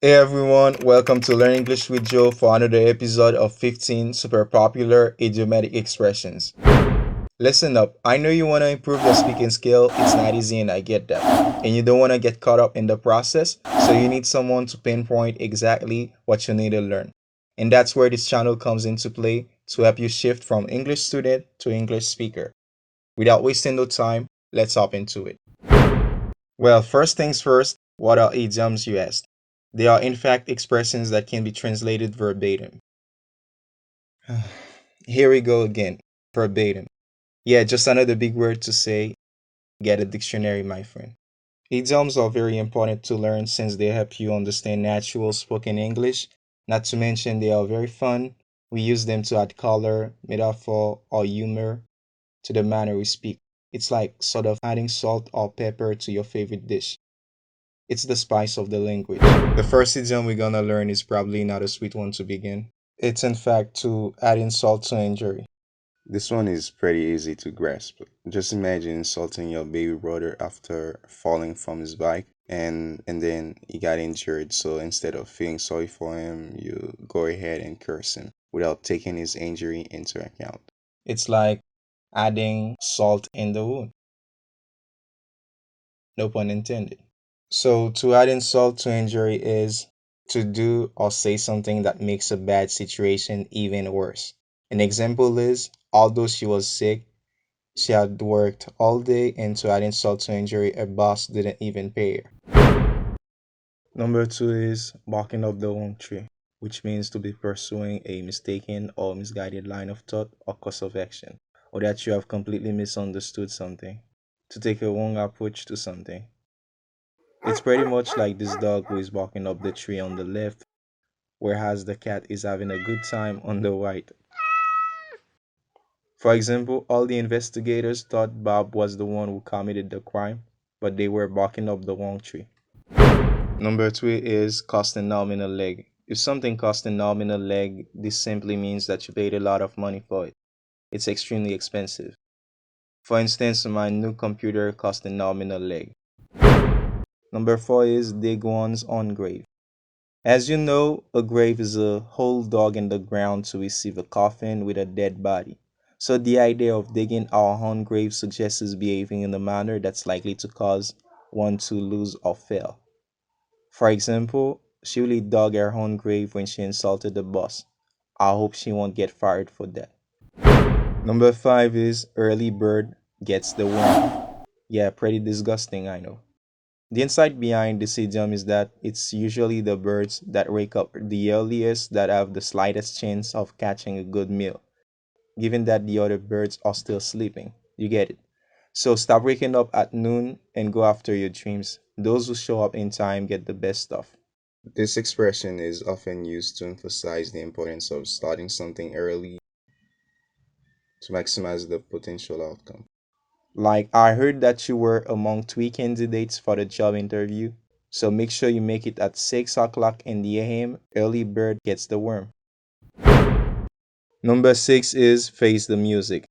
Hey everyone, welcome to Learn English with Joe for another episode of 15 super popular idiomatic expressions. Listen up, I know you want to improve your speaking skill, it's not easy and I get that. And you don't want to get caught up in the process, so you need someone to pinpoint exactly what you need to learn. And that's where this channel comes into play to help you shift from English student to English speaker. Without wasting no time, let's hop into it. Well, first things first, what are idioms, you asked? They are in fact expressions that can be translated verbatim. Here we go again, verbatim. Yeah, just another big word to say. Get a dictionary, my friend. Idioms are very important to learn since they help you understand natural spoken English. Not to mention, they are very fun. We use them to add color, metaphor, or humor to the manner we speak. It's like sort of adding salt or pepper to your favorite dish. It's the spice of the language. The first idiom we're gonna learn is probably not a sweet one to begin. It's in fact to add insult to injury. This one is pretty easy to grasp. Just imagine insulting your baby brother after falling from his bike and then he got injured. So instead of feeling sorry for him, you go ahead and curse him without taking his injury into account. It's like adding salt in the wound. No pun intended. So to add insult to injury is to do or say something that makes a bad situation even worse. An example is, although she was sick, she had worked all day, and to add insult to injury, her boss didn't even pay her. Number two is barking up the wrong tree, which means to be pursuing a mistaken or misguided line of thought or course of action, or that you have completely misunderstood something, to take a wrong approach to something. It's pretty much like this dog who is barking up the tree on the left, whereas the cat is having a good time on the right. For example, all the investigators thought Bob was the one who committed the crime, but they were barking up the wrong tree. Number three is cost a nominal leg. If something costs a nominal leg, this simply means that you paid a lot of money for it. It's extremely expensive. For instance, my new computer cost a nominal leg. Number four is dig one's own grave. As you know, a grave is a whole dog in the ground to receive a coffin with a dead body. So the idea of digging our own grave suggests us behaving in a manner that's likely to cause one to lose or fail. For example, she really dug her own grave when she insulted the boss. I hope she won't get fired for that. Number five is early bird gets the worm. Yeah, pretty disgusting, I know. The insight behind this idiom is that it's usually the birds that wake up the earliest that have the slightest chance of catching a good meal, given that the other birds are still sleeping. You get it? So stop waking up at noon and go after your dreams. Those who show up in time get the best stuff. This expression is often used to emphasize the importance of starting something early to maximize the potential outcome. Like, I heard that you were among three candidates for the job interview, so make sure you make it at 6 o'clock in the AM. Early bird gets the worm. Number six is face the music.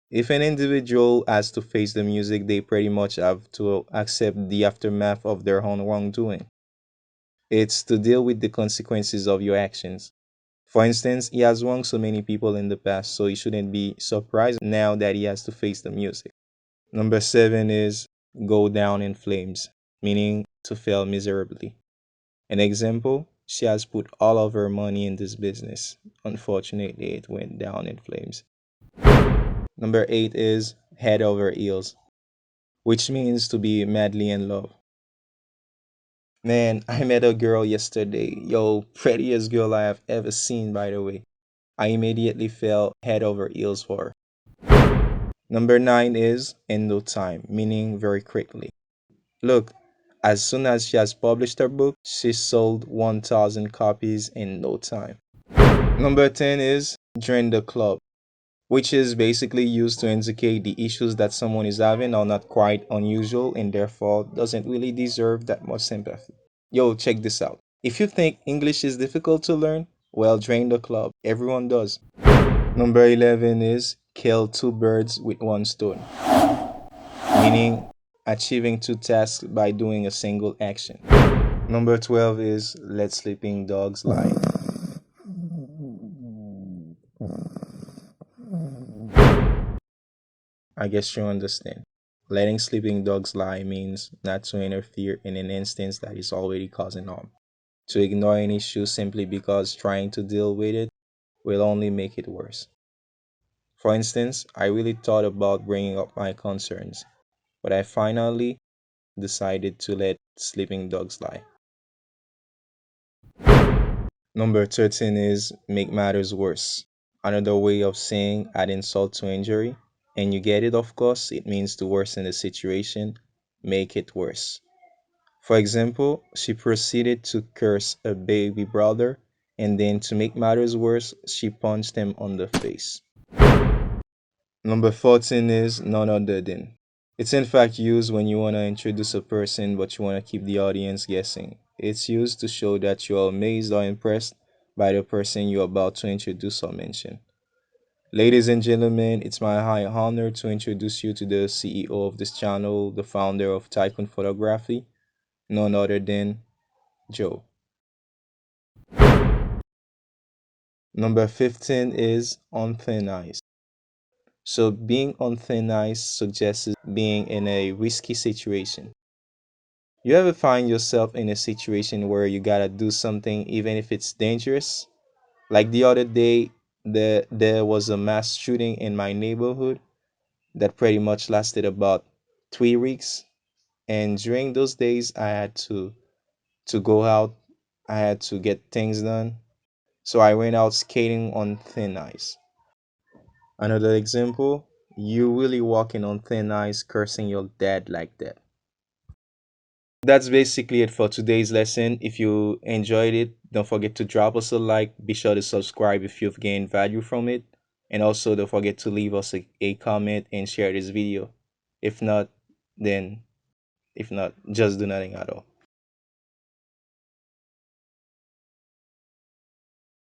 If an individual has to face the music, they pretty much have to accept the aftermath of their own wrongdoing. It's to deal with the consequences of your actions. For instance, he has wronged so many people in the past, so he shouldn't be surprised now that he has to face the music. Number seven is go down in flames, meaning to fail miserably. An example, she has put all of her money in this business. Unfortunately, it went down in flames. Number eight is head over heels, which means to be madly in love. Man, I met a girl yesterday. Yo, prettiest girl I have ever seen, by the way. I immediately fell head over heels for her. Number nine is in no time, meaning very quickly. Look, as soon as she has published her book, she sold 1,000 copies in no time. Number 10 is join the club, which is basically used to indicate the issues that someone is having are not quite unusual and therefore doesn't really deserve that much sympathy. Yo, check this out. If you think English is difficult to learn, well, join the club. Everyone does. Number 11 is kill two birds with one stone, meaning achieving two tasks by doing a single action. Number 12 is let sleeping dogs lie. I guess you understand. Letting sleeping dogs lie means not to interfere in an instance that is already causing harm. To ignore an issue simply because trying to deal with it will only make it worse. For instance, I really thought about bringing up my concerns, but I finally decided to let sleeping dogs lie. Number 13 is make matters worse. Another way of saying add insult to injury. And you get it, of course, it means to worsen the situation, make it worse. For example, she proceeded to curse her baby brother, and then to make matters worse, she punched him on the face. Number 14 is none other than. It's in fact used when you want to introduce a person but you want to keep the audience guessing. It's used to show that you are amazed or impressed by the person you're about to introduce or mention. Ladies and gentlemen, it's my high honor to introduce you to the CEO of this channel, the founder of Tycoon Photography, none other than Joe. Number 15 is on thin ice. So, being on thin ice suggests being in a risky situation. You ever find yourself in a situation where you gotta do something even if it's dangerous? Like the other day, there was a mass shooting in my neighborhood that pretty much lasted about 3 weeks. And during those days, I had to go out. I had to get things done. So I went out skating on thin ice. Another example, you really walking on thin ice, cursing your dad like that. That's basically it for today's lesson. If you enjoyed it, don't forget to drop us a like. Be sure to subscribe if you've gained value from it. And also don't forget to leave us a comment and share this video. If not, then if not, just do nothing at all.